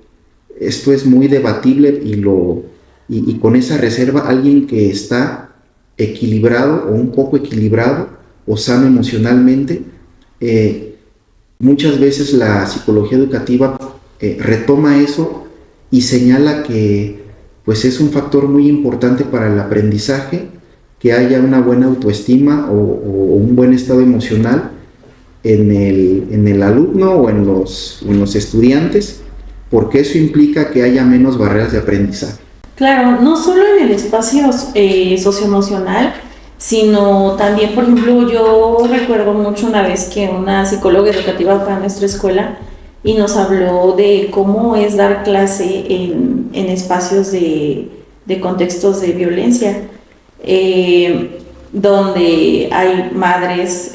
S3: esto es muy debatible y con esa reserva, alguien que está equilibrado o un poco equilibrado o sano emocionalmente. Muchas veces la psicología educativa retoma eso y señala que pues es un factor muy importante para el aprendizaje, que haya una buena autoestima o un buen estado emocional en el alumno o en los estudiantes, porque eso implica que haya menos barreras de aprendizaje.
S2: Claro, no solo en el espacio socioemocional, sino también, por ejemplo, yo recuerdo mucho una vez que una psicóloga educativa fue a nuestra escuela y nos habló de cómo es dar clase en espacios de contextos de violencia, donde hay madres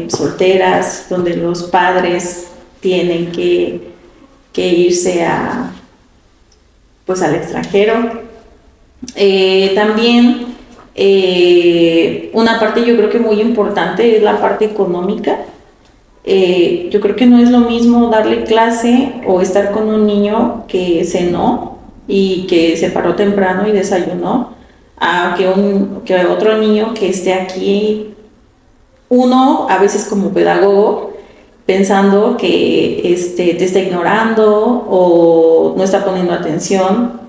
S2: solteras, donde los padres tienen que irse al extranjero. También una parte yo creo que muy importante es la parte económica. Yo creo que no es lo mismo darle clase o estar con un niño que cenó y que se paró temprano y desayunó, a que otro niño que esté aquí, uno a veces como pedagogo, pensando que te está ignorando o no está poniendo atención,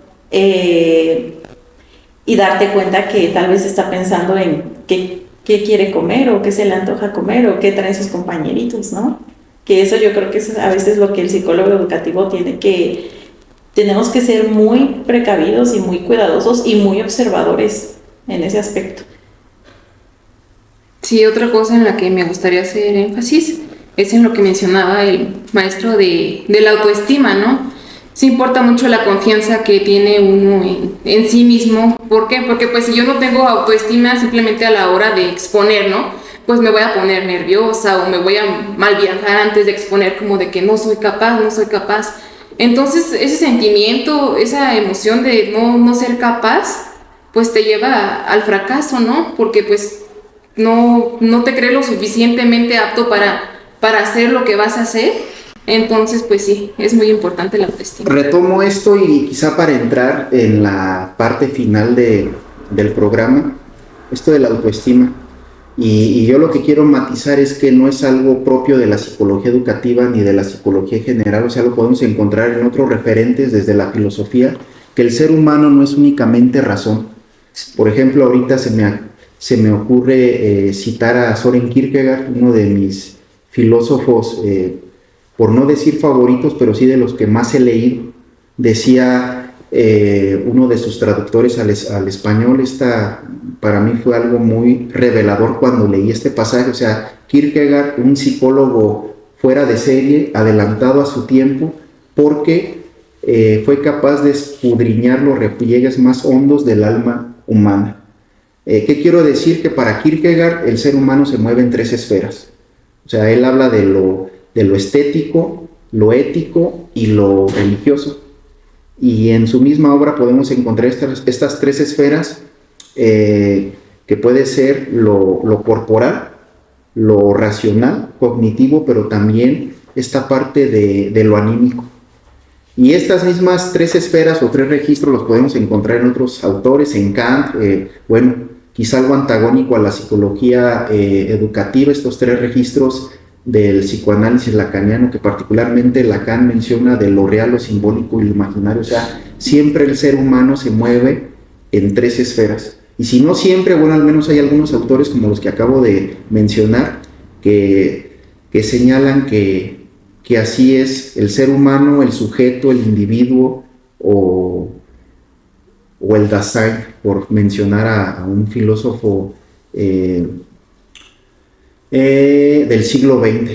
S2: y darte cuenta que tal vez está pensando en qué quiere comer o qué se le antoja comer o qué traen sus compañeritos, ¿no? Que eso yo creo que es a veces lo que el psicólogo educativo tenemos que ser muy precavidos y muy cuidadosos y muy observadores en ese aspecto.
S1: Sí, otra cosa en la que me gustaría hacer énfasis es en lo que mencionaba el maestro de la autoestima, ¿no? Sí importa mucho la confianza que tiene uno en sí mismo. ¿Por qué? Porque pues si yo no tengo autoestima simplemente a la hora de exponer, ¿no? Pues me voy a poner nerviosa o me voy a mal viajar antes de exponer, como de que no soy capaz. Entonces ese sentimiento, esa emoción de no ser capaz, pues te lleva al fracaso, ¿no? Porque pues no te crees lo suficientemente apto para hacer lo que vas a hacer. Entonces, pues sí, es muy importante la autoestima.
S3: Retomo esto y quizá para entrar en la parte final del programa, esto de la autoestima. Y yo lo que quiero matizar es que no es algo propio de la psicología educativa ni de la psicología general, o sea, lo podemos encontrar en otros referentes desde la filosofía, que el ser humano no es únicamente razón. Por ejemplo, ahorita se se me ocurre citar a Søren Kierkegaard, uno de mis filósofos, por no decir favoritos, pero sí de los que más he leído. Decía uno de sus traductores al español, para mí fue algo muy revelador cuando leí este pasaje. O sea, Kierkegaard, un psicólogo fuera de serie, adelantado a su tiempo, porque fue capaz de escudriñar los repliegues más hondos del alma humana. ¿Qué quiero decir? Que para Kierkegaard el ser humano se mueve en 3 esferas. O sea, él habla de lo estético, lo ético y lo religioso. Y en su misma obra podemos encontrar estas 3 esferas, que puede ser lo corporal, lo racional, cognitivo, pero también esta parte de lo anímico. Y estas mismas 3 esferas o 3 registros los podemos encontrar en otros autores, en Kant, quizá algo antagónico a la psicología educativa, estos 3 registros del psicoanálisis lacaniano, que particularmente Lacan menciona de lo real, lo simbólico y lo imaginario. O sea, siempre el ser humano se mueve en 3 esferas. Y si no siempre, bueno, al menos hay algunos autores como los que acabo de mencionar que señalan que así es el ser humano, el sujeto, el individuo o el Dasein, por mencionar a un filósofo del siglo XX.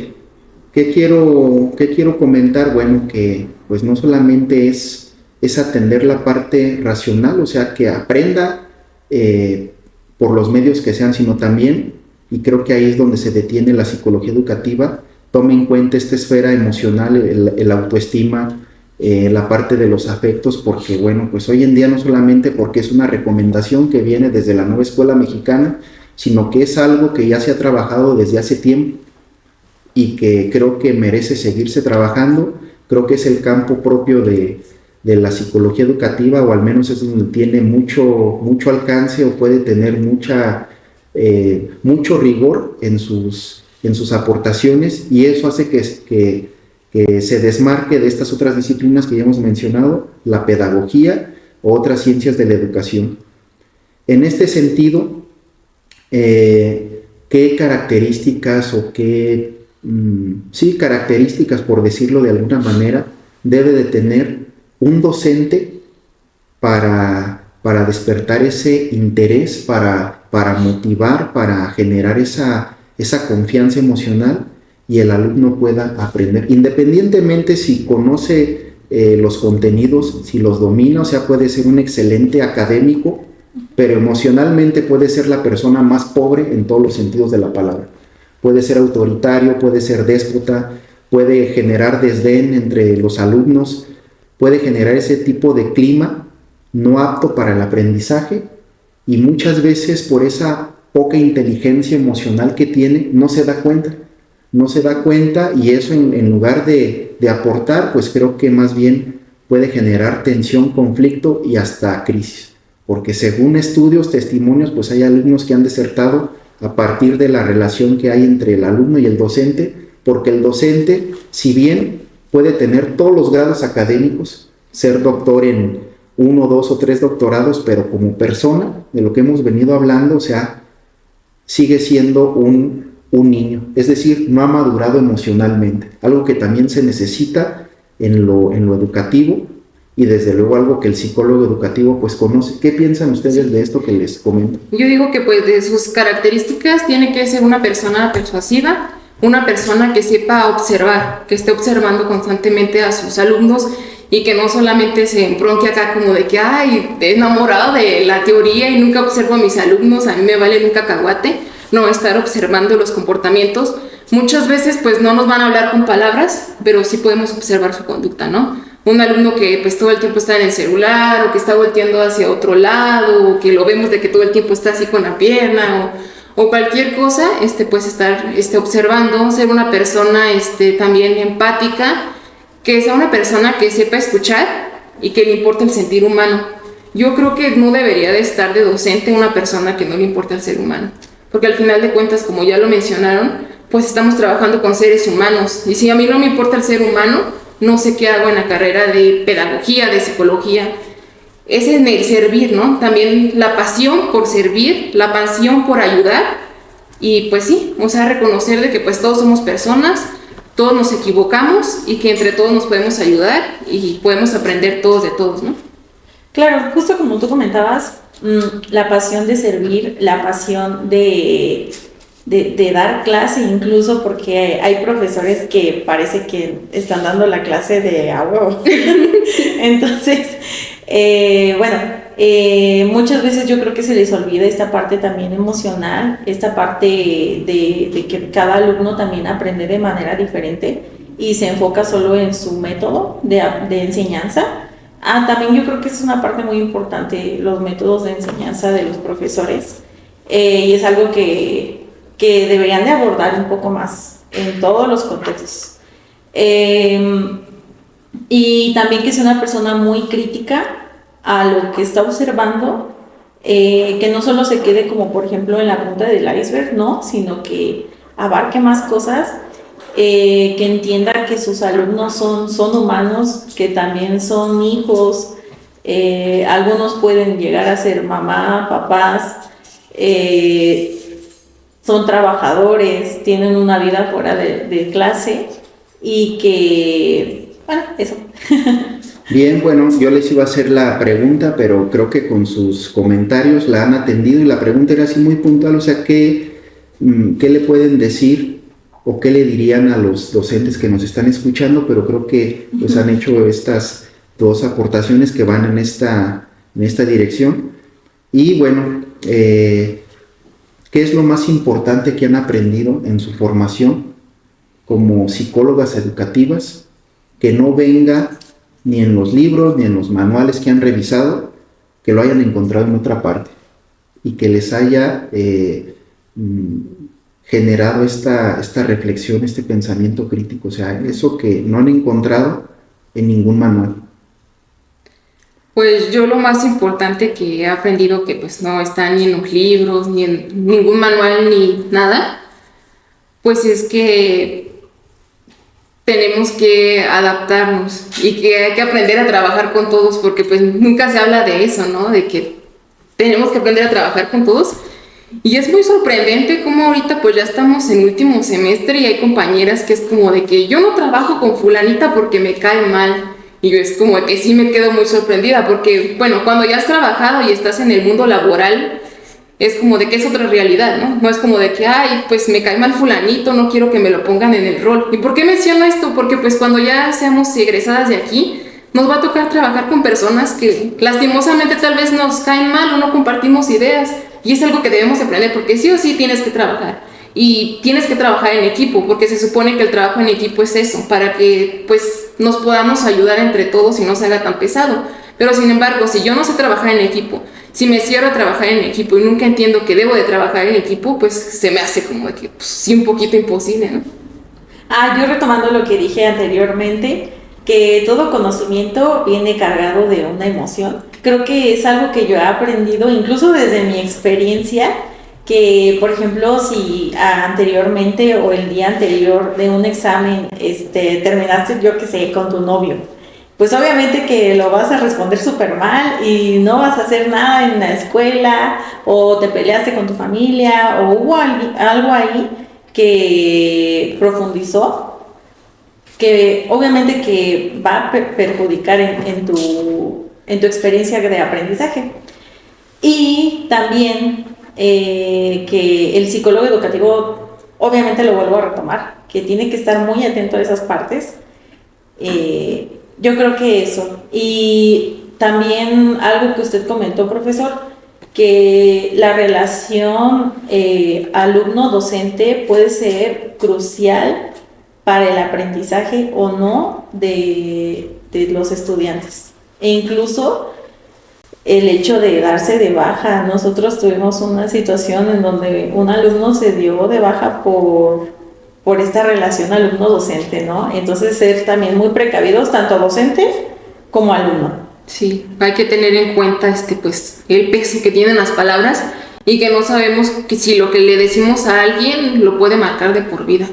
S3: ¿Qué quiero comentar? Bueno, que pues no solamente es atender la parte racional, o sea, que aprenda por los medios que sean, sino también, y creo que ahí es donde se detiene la psicología educativa, tome en cuenta esta esfera emocional, el autoestima, la parte de los afectos, porque bueno, pues hoy en día no solamente porque es una recomendación que viene desde la nueva escuela mexicana, sino que es algo que ya se ha trabajado desde hace tiempo y que creo que merece seguirse trabajando. Creo que es el campo propio de la psicología educativa, o al menos es donde tiene mucho alcance o puede tener mucho rigor en sus aportaciones, y eso hace que se desmarque de estas otras disciplinas que ya hemos mencionado, la pedagogía o otras ciencias de la educación. En este sentido, ¿qué características o características, por decirlo de alguna manera, debe de tener un docente para despertar ese interés, para motivar, para generar esa confianza emocional y el alumno pueda aprender? Independientemente si conoce los contenidos, si los domina, o sea, puede ser un excelente académico, pero emocionalmente puede ser la persona más pobre en todos los sentidos de la palabra. Puede ser autoritario, puede ser déspota, puede generar desdén entre los alumnos, puede generar ese tipo de clima no apto para el aprendizaje, y muchas veces por esa poca inteligencia emocional que tiene no se da cuenta, y eso en lugar de aportar, pues creo que más bien puede generar tensión, conflicto y hasta crisis, porque según estudios, testimonios, pues hay alumnos que han desertado a partir de la relación que hay entre el alumno y el docente, porque el docente, si bien puede tener todos los grados académicos, ser doctor en 1, 2 o 3 doctorados, pero como persona, de lo que hemos venido hablando, o sea, sigue siendo un niño, es decir, no ha madurado emocionalmente, algo que también se necesita en lo educativo, y desde luego algo que el psicólogo educativo pues conoce. ¿Qué piensan ustedes de esto que les comento?
S1: Yo digo que pues de sus características tiene que ser una persona persuasiva, una persona que sepa observar, que esté observando constantemente a sus alumnos, y que no solamente se embronque acá como de que ay, enamorado de la teoría y nunca observo a mis alumnos, a mí me vale un cacahuate. No, estar observando los comportamientos. Muchas veces pues no nos van a hablar con palabras, pero sí podemos observar su conducta, ¿no? Un alumno que pues todo el tiempo está en el celular, o que está volteando hacia otro lado, o que lo vemos de que todo el tiempo está así con la pierna, o cualquier cosa, pues estar observando, ser una persona también empática, que sea una persona que sepa escuchar y que le importe el sentir humano. Yo creo que no debería de estar de docente una persona que no le importa el ser humano, porque al final de cuentas, como ya lo mencionaron, pues estamos trabajando con seres humanos, y si a mí no me importa el ser humano, no sé qué hago en la carrera de pedagogía, de psicología. es en el servir, ¿no? También la pasión por servir, la pasión por ayudar y pues sí, o sea, reconocer de que pues todos somos personas, todos nos equivocamos y que entre todos nos podemos ayudar y podemos aprender todos de todos, ¿no?
S2: Claro, justo como tú comentabas, la pasión de servir, la pasión de dar clase, incluso porque hay profesores que parece que están dando la clase de a huevo. Entonces, muchas veces yo creo que se les olvida esta parte también emocional, esta parte de que cada alumno también aprende de manera diferente y se enfoca solo en su método de enseñanza. También yo creo que es una parte muy importante, los métodos de enseñanza de los profesores, y es algo que deberían de abordar un poco más en todos los contextos. Y también que sea una persona muy crítica a lo que está observando, que no solo se quede como por ejemplo en la punta del iceberg, ¿no? Sino que abarque más cosas, que entienda que sus alumnos son humanos, que también son hijos, algunos pueden llegar a ser mamá, papás, son trabajadores, tienen una vida fuera de clase y que, bueno, eso.
S3: Bien, bueno, yo les iba a hacer la pregunta, pero creo que con sus comentarios la han atendido y la pregunta era así muy puntual, o sea, ¿qué le pueden decir o qué le dirían a los docentes que nos están escuchando? Pero creo que pues han hecho estas dos aportaciones que van en esta dirección. Y bueno, ¿qué es lo más importante que han aprendido en su formación como psicólogas educativas que no venga ni en los libros ni en los manuales que han revisado, que lo hayan encontrado en otra parte y que les haya generado esta reflexión, este pensamiento crítico? O sea, eso que no han encontrado en ningún manual.
S1: Pues yo lo más importante que he aprendido, que pues no está ni en los libros, ni en ningún manual, ni nada, pues es que tenemos que adaptarnos y que hay que aprender a trabajar con todos, porque pues nunca se habla de eso, ¿no? De que tenemos que aprender a trabajar con todos. Y es muy sorprendente cómo ahorita pues ya estamos en último semestre y hay compañeras que es como de que yo no trabajo con fulanita porque me cae mal. Y yo es como que sí me quedo muy sorprendida porque, bueno, cuando ya has trabajado y estás en el mundo laboral, es como de que es otra realidad, ¿no? No es como de que, ay, pues me cae mal fulanito, no quiero que me lo pongan en el rol. ¿Y por qué menciono esto? Porque pues cuando ya seamos egresadas de aquí, nos va a tocar trabajar con personas que lastimosamente tal vez nos caen mal o no compartimos ideas. Y es algo que debemos aprender porque sí o sí tienes que trabajar. Y tienes que trabajar en equipo, porque se supone que el trabajo en equipo es eso, para que pues nos podamos ayudar entre todos y no se haga tan pesado. Pero sin embargo, si yo no sé trabajar en equipo, si me cierro a trabajar en equipo y nunca entiendo que debo de trabajar en equipo, pues se me hace como de que pues, sí un poquito imposible, ¿no?
S2: Yo retomando lo que dije anteriormente, que todo conocimiento viene cargado de una emoción. Creo que es algo que yo he aprendido incluso desde mi experiencia, que por ejemplo si anteriormente o el día anterior de un examen terminaste, yo que sé, con tu novio, pues obviamente que lo vas a responder súper mal y no vas a hacer nada en la escuela, o te peleaste con tu familia, o hubo algo ahí que profundizó, que obviamente que va a perjudicar en tu experiencia de aprendizaje. Y también que el psicólogo educativo, obviamente lo vuelvo a retomar, que tiene que estar muy atento a esas partes. Yo creo que eso. Y también algo que usted comentó, profesor, que la relación alumno-docente puede ser crucial para el aprendizaje o no de los estudiantes. E incluso el hecho de darse de baja. Nosotros tuvimos una situación en donde un alumno se dio de baja por esta relación alumno-docente, ¿no? Entonces ser también muy precavidos, tanto docente como alumno.
S1: Sí, hay que tener en cuenta pues el peso que tienen las palabras y que no sabemos que si lo que le decimos a alguien lo puede marcar de por vida.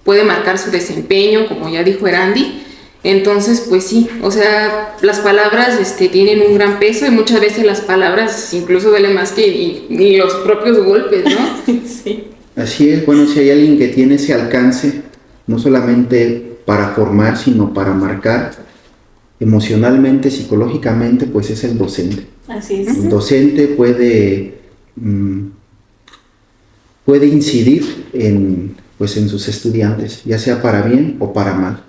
S1: Puede marcar su desempeño, como ya dijo Erandi, Entonces, pues sí, o sea, las palabras tienen un gran peso y muchas veces las palabras incluso duelen más que ni los propios golpes, ¿no?
S2: Sí.
S3: Así es, bueno, si hay alguien que tiene ese alcance, no solamente para formar, sino para marcar emocionalmente, psicológicamente, pues es el docente.
S2: Así es.
S3: El docente puede incidir en sus estudiantes, ya sea para bien o para mal.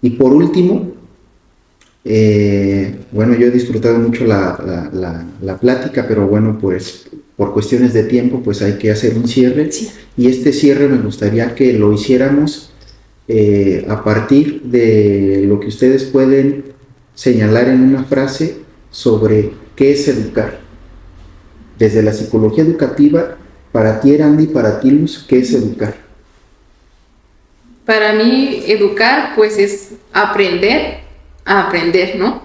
S3: Y por último, bueno, yo he disfrutado mucho la plática, pero bueno, pues por cuestiones de tiempo, pues hay que hacer un cierre.
S1: Sí.
S3: Y este cierre me gustaría que lo hiciéramos a partir de lo que ustedes pueden señalar en una frase sobre qué es educar. Desde la psicología educativa, para ti, Erandi, para ti, Luz, ¿qué es educar?
S1: Para mí, educar, pues, es aprender a aprender, ¿no?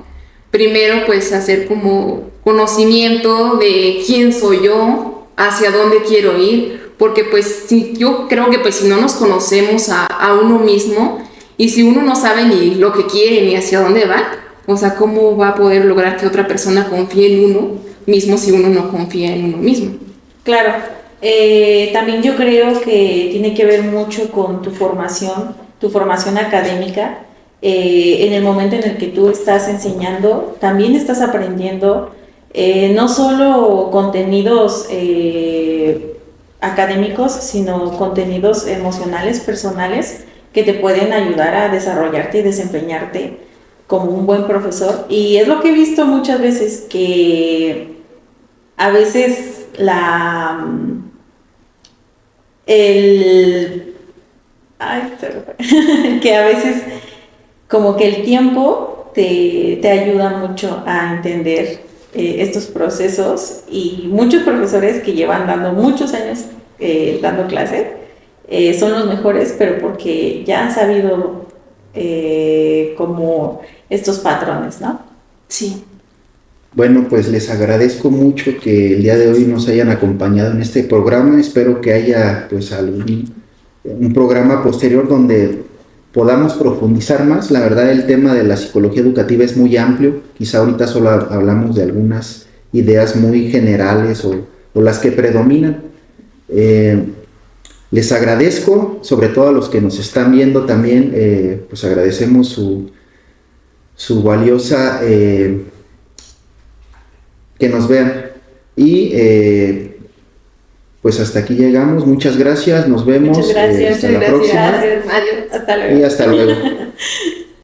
S1: Primero, pues, hacer como conocimiento de quién soy yo, hacia dónde quiero ir, porque, pues, yo creo que, pues, si no nos conocemos a uno mismo, y si uno no sabe ni lo que quiere ni hacia dónde va, o sea, ¿cómo va a poder lograr que otra persona confíe en uno mismo si uno no confía en uno mismo?
S2: Claro. También yo creo que tiene que ver mucho con tu formación académica. En el momento en el que tú estás enseñando, también estás aprendiendo no solo contenidos académicos, sino contenidos emocionales, personales, que te pueden ayudar a desarrollarte y desempeñarte como un buen profesor. Y es lo que he visto muchas veces, que a veces que a veces como que el tiempo te ayuda mucho a entender estos procesos, y muchos profesores que llevan dando muchos años dando clases son los mejores, pero porque ya han sabido como estos patrones, ¿no?
S1: Sí.
S3: Bueno, pues les agradezco mucho que el día de hoy nos hayan acompañado en este programa. Espero que haya pues un programa posterior donde podamos profundizar más. La verdad, el tema de la psicología educativa es muy amplio. Quizá ahorita solo hablamos de algunas ideas muy generales o las que predominan. Les agradezco, sobre todo a los que nos están viendo también, pues agradecemos su valiosa... que nos vean. Y pues hasta aquí llegamos. Muchas gracias. Nos vemos.
S2: Muchas gracias.
S3: Hasta la próxima.
S2: Gracias. Adiós. Hasta luego.
S3: Y hasta luego.